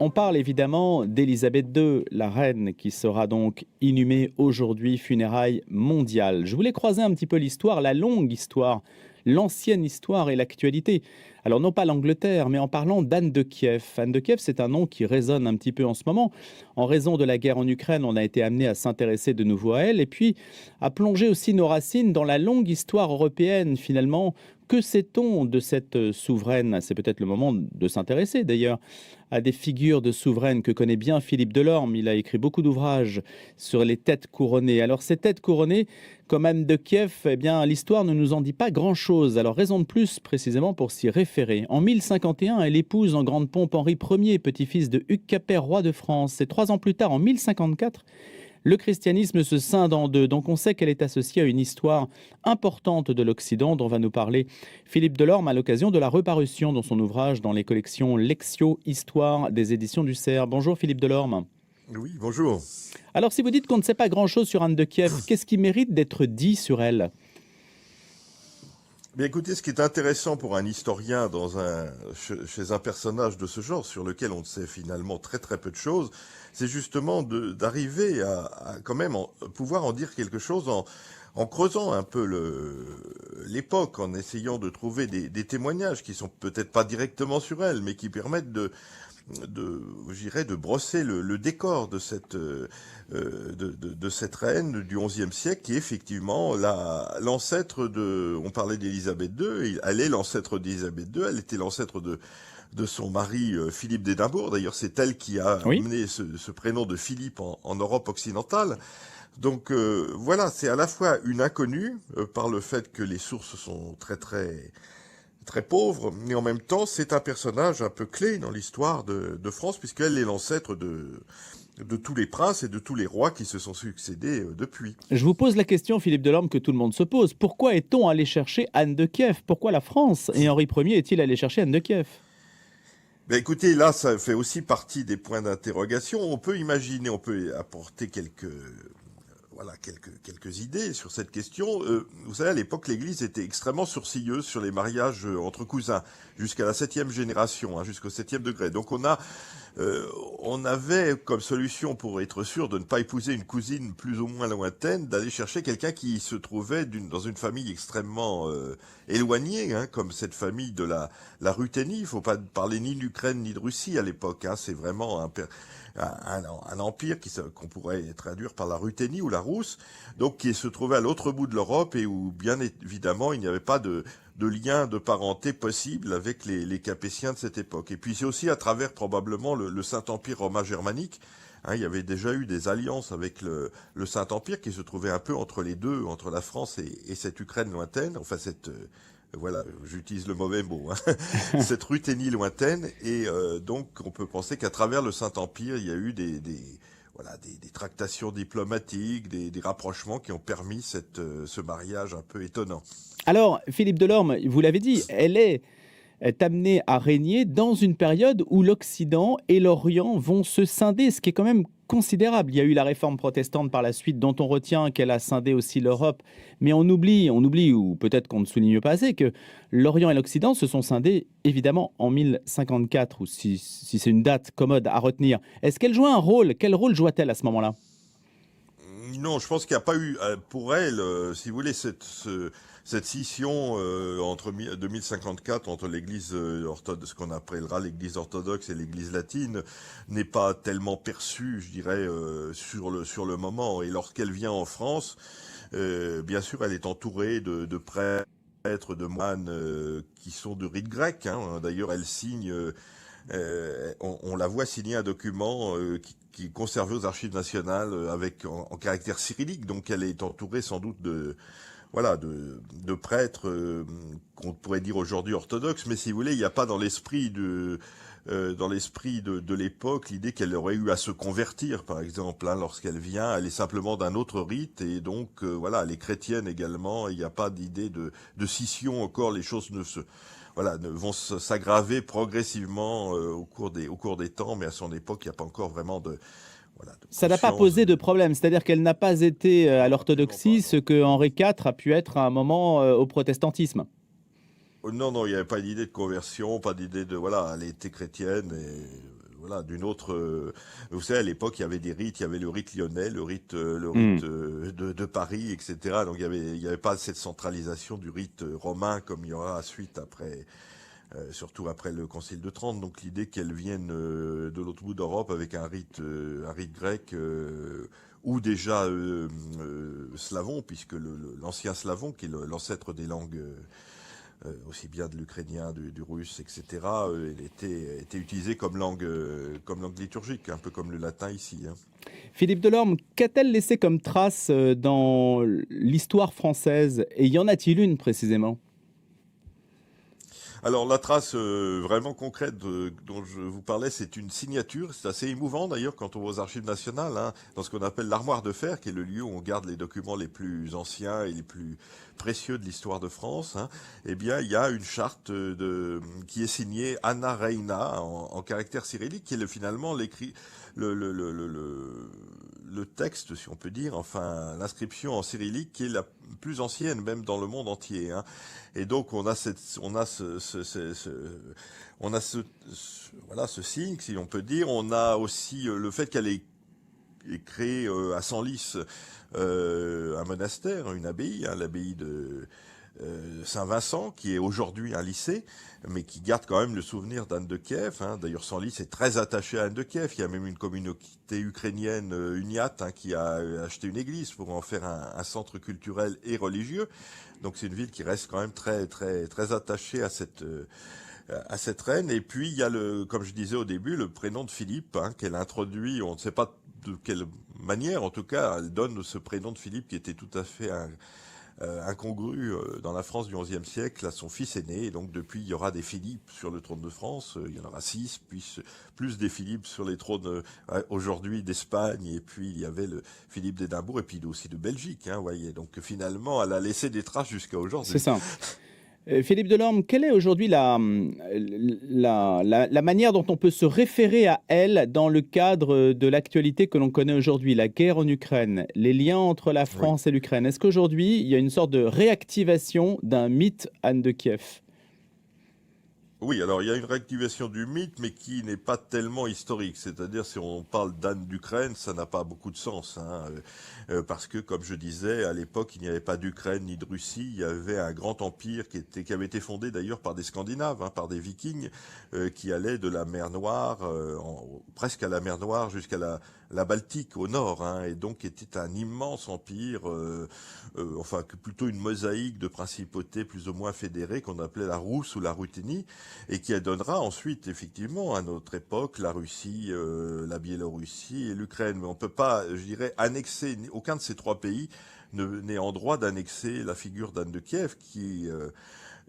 On parle évidemment d'Élisabeth II, la reine qui sera donc inhumée aujourd'hui, funérailles mondiales. Je voulais croiser un petit peu l'histoire, la longue histoire, l'ancienne histoire et l'actualité. Alors non pas l'Angleterre, mais en parlant d'Anne de Kiev. Anne de Kiev, c'est un nom qui résonne un petit peu en ce moment. En raison de la guerre en Ukraine, on a été amené à s'intéresser de nouveau à elle et puis à plonger aussi nos racines dans la longue histoire européenne finalement. Que sait-on de cette souveraine? C'est peut-être le moment de s'intéresser d'ailleurs à des figures de souveraines que connaît bien Philippe Delorme. Il a écrit beaucoup d'ouvrages sur les têtes couronnées. Alors ces têtes couronnées, comme Anne de Kiev, eh bien l'histoire ne nous en dit pas grand-chose. Alors raison de plus précisément pour s'y référer. En 1051, elle épouse en grande pompe Henri Ier, petit-fils de Hugues Capet, roi de France. Et 3 ans plus tard, en 1054, le christianisme se scinde en deux, donc on sait qu'elle est associée à une histoire importante de l'Occident dont va nous parler Philippe Delorme à l'occasion de la reparution dans son ouvrage dans les collections Lectio Histoire des éditions du Cerf. Bonjour Philippe Delorme. Oui, bonjour. Alors si vous dites qu'on ne sait pas grand-chose sur Anne de Kiev, qu'est-ce qui mérite d'être dit sur elle ? Bien écoutez, ce qui est intéressant pour un historien chez un personnage de ce genre, sur lequel on ne sait finalement très très peu de choses, c'est justement d'arriver à quand même pouvoir en dire quelque chose en creusant un peu l'époque, en essayant de trouver des témoignages qui sont peut-être pas directement sur elle, mais qui permettent je dirais, de brosser le décor de cette reine du XIe siècle, qui est effectivement l'ancêtre on parlait d'Élisabeth II, elle est l'ancêtre d'Élisabeth II, elle était l'ancêtre de son mari Philippe d'Édimbourg. D'ailleurs, c'est elle qui a amené ce prénom de Philippe en Europe occidentale. Donc voilà, c'est à la fois une inconnue par le fait que les sources sont très pauvre, mais en même temps, c'est un personnage un peu clé dans l'histoire de France, puisqu'elle est l'ancêtre de tous les princes et de tous les rois qui se sont succédés depuis. Je vous pose la question, Philippe Delorme, que tout le monde se pose. Pourquoi est-on allé chercher Anne de Kiev ? Pourquoi la France et Henri Ier est-il allé chercher Anne de Kiev ? Ben écoutez, là, ça fait aussi partie des points d'interrogation. On peut imaginer, on peut apporter quelques idées sur cette question. Vous savez, à l'époque, l'Église était extrêmement sourcilleuse sur les mariages entre cousins, jusqu'à la 7e génération, jusqu'au 7e degré. Donc on avait comme solution, pour être sûr de ne pas épouser une cousine plus ou moins lointaine, d'aller chercher quelqu'un qui se trouvait dans une famille extrêmement éloignée, comme cette famille de la Ruthénie. Il ne faut pas parler ni d'Ukraine ni de Russie à l'époque. C'est vraiment un empire qu'on pourrait traduire par la Ruthénie ou la Rousse, donc qui se trouvait à l'autre bout de l'Europe et où bien évidemment il n'y avait pas de lien de parenté possible avec les Capétiens de cette époque. Et puis c'est aussi à travers probablement le Saint-Empire romain germanique. Il y avait déjà eu des alliances avec le Saint-Empire qui se trouvait un peu entre les deux, entre la France et cette Ukraine lointaine, enfin voilà, j'utilise le mauvais mot, cette Ruthénie lointaine, et donc on peut penser qu'à travers le Saint-Empire, il y a eu des tractations diplomatiques, des rapprochements qui ont permis ce mariage un peu étonnant. Alors, Philippe Delorme, vous l'avez dit, elle est amenée à régner dans une période où l'Occident et l'Orient vont se scinder, ce qui est quand même considérable. Il y a eu la réforme protestante par la suite, dont on retient qu'elle a scindé aussi l'Europe, mais on oublie, ou peut-être qu'on ne souligne pas assez, que l'Orient et l'Occident se sont scindés évidemment en 1054, ou si c'est une date commode à retenir. Est-ce qu'elle joue un rôle ? Quel rôle joue-t-elle à ce moment-là ? Non, je pense qu'il n'y a pas eu, pour elle, si vous voulez, cette scission de 1054 entre l'Église orthodoxe, ce qu'on appellera l'Église orthodoxe et l'Église latine, n'est pas tellement perçue, je dirais, sur le moment. Et lorsqu'elle vient en France, bien sûr, elle est entourée de prêtres, de moines qui sont de rite grec. D'ailleurs, elle signe. On la voit signer un document qui est conservé aux archives nationales en caractère cyrillique, donc elle est entourée sans doute de prêtres qu'on pourrait dire aujourd'hui orthodoxes, mais si vous voulez, il n'y a pas dans l'esprit de l'époque l'idée qu'elle aurait eu à se convertir, par exemple, lorsqu'elle vient, elle est simplement d'un autre rite, et donc elle est chrétienne également, il n'y a pas d'idée de scission encore, les choses vont s'aggraver progressivement au cours des temps, mais à son époque, il n'y a pas encore vraiment de ça n'a pas posé de problème, c'est-à-dire qu'elle n'a pas été à l'orthodoxie ce que Henri IV a pu être à un moment au protestantisme. Non, il n'y avait pas d'idée de conversion, pas d'idée elle était chrétienne, et voilà, d'une autre. Vous savez, à l'époque, il y avait des rites, il y avait le rite lyonnais, le Hmm. rite de Paris, etc. Donc il y avait pas cette centralisation du rite romain comme il y aura suite après, surtout après le Concile de Trente. Donc l'idée qu'elle vienne de l'autre bout d'Europe avec un rite grec. Ou déjà slavon, puisque l'ancien slavon, qui est l'ancêtre des langues aussi bien de l'ukrainien, du russe, etc., était utilisé comme langue liturgique, un peu comme le latin ici, hein. Philippe Delorme, qu'a-t-elle laissé comme trace dans l'histoire française? Et y en a-t-il une précisément? Alors la trace vraiment concrète dont je vous parlais, c'est une signature. C'est assez émouvant d'ailleurs quand on va aux archives nationales, hein, dans ce qu'on appelle l'armoire de fer, qui est le lieu où on garde les documents les plus anciens et les plus précieux de l'histoire de France, hein. Eh bien, il y a une charte qui est signée Anna Reina en caractère cyrillique, qui est finalement le, le, le, le, le- le texte, si on peut dire, enfin l'inscription en cyrillique qui est la plus ancienne même dans le monde entier, hein. Et donc on a voilà, ce signe, si on peut dire. On a aussi le fait qu'elle est créée à Senlis un monastère, une abbaye, hein, l'abbaye de Saint-Vincent, qui est aujourd'hui un lycée, mais qui garde quand même le souvenir d'Anne de Kiev, hein. D'ailleurs, Senlis est très attaché à Anne de Kiev. Il y a même une communauté ukrainienne uniate, hein, qui a acheté une église pour en faire un centre culturel et religieux. Donc c'est une ville qui reste quand même très très très attachée à cette reine. Et puis il y a comme je disais au début, le prénom de Philippe, hein, qu'elle introduit. On ne sait pas de quelle manière, en tout cas, elle donne ce prénom de Philippe qui était tout à fait incongru dans la France du XIe siècle à son fils aîné. Et donc depuis, il y aura des Philippes sur le trône de France. Il y en aura 6, puis plus des Philippes sur les trônes aujourd'hui d'Espagne. Et puis il y avait le Philippe d'Édimbourg et puis aussi de Belgique, hein, voyez. Donc finalement, elle a laissé des traces jusqu'à C'est aujourd'hui. ça. Philippe Delorme, quelle est aujourd'hui la manière dont on peut se référer à elle dans le cadre de l'actualité que l'on connaît aujourd'hui, la guerre en Ukraine, les liens entre la Oui. France et l'Ukraine? Est-ce qu'aujourd'hui, il y a une sorte de réactivation d'un mythe Anne de Kiev? Oui, alors il y a une réactivation du mythe, mais qui n'est pas tellement historique. C'est-à-dire, si on parle d'Anne d'Ukraine, ça n'a pas beaucoup de sens, hein, parce que, comme je disais, à l'époque, il n'y avait pas d'Ukraine ni de Russie. Il y avait un grand empire qui avait été fondé d'ailleurs par des Scandinaves, hein, par des Vikings, qui allaient de la mer Noire, presque à la mer Noire, jusqu'à la Baltique au nord, hein, et donc était un immense empire, enfin plutôt une mosaïque de principautés plus ou moins fédérées qu'on appelait la Rousse ou la Ruthénie, et qui donnera ensuite effectivement à notre époque la Russie, la Biélorussie et l'Ukraine. Mais on ne peut pas, je dirais, annexer aucun de ces trois pays n'est en droit d'annexer la figure d'Anne de Kiev qui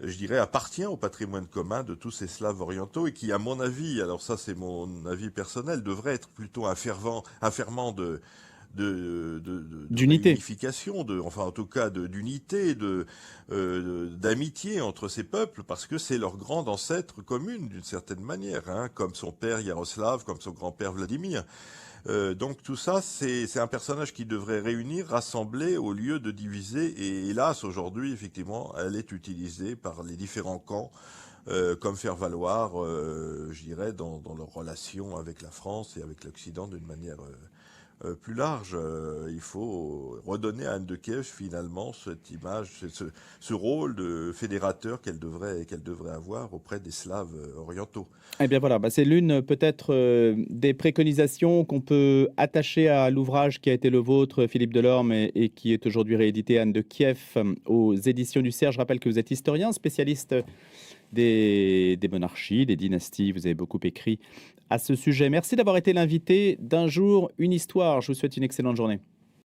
je dirais, appartient au patrimoine commun de tous ces Slaves orientaux et qui, à mon avis, alors ça c'est mon avis personnel, devrait être plutôt un ferment de D'unité. réunification, enfin en tout cas d'unité, d'amitié entre ces peuples, parce que c'est leur grand ancêtre commune d'une certaine manière, hein, comme son père Yaroslav, comme son grand-père Vladimir. Donc tout ça, c'est un personnage qui devrait réunir, rassembler au lieu de diviser. Et hélas, aujourd'hui, effectivement, elle est utilisée par les différents camps comme faire valoir, je dirais, dans leur relation avec la France et avec l'Occident d'une manière plus large. Il faut redonner à Anne de Kiev finalement cette image, ce rôle de fédérateur qu'elle devrait avoir auprès des Slaves orientaux. Eh bien voilà, c'est l'une peut-être des préconisations qu'on peut attacher à l'ouvrage qui a été le vôtre, Philippe Delorme, et qui est aujourd'hui réédité, Anne de Kiev, aux éditions du Cerf. Je rappelle que vous êtes historien, spécialiste des monarchies, des dynasties. Vous avez beaucoup écrit à ce sujet. Merci d'avoir été l'invité d'Un jour, une histoire. Je vous souhaite une excellente journée.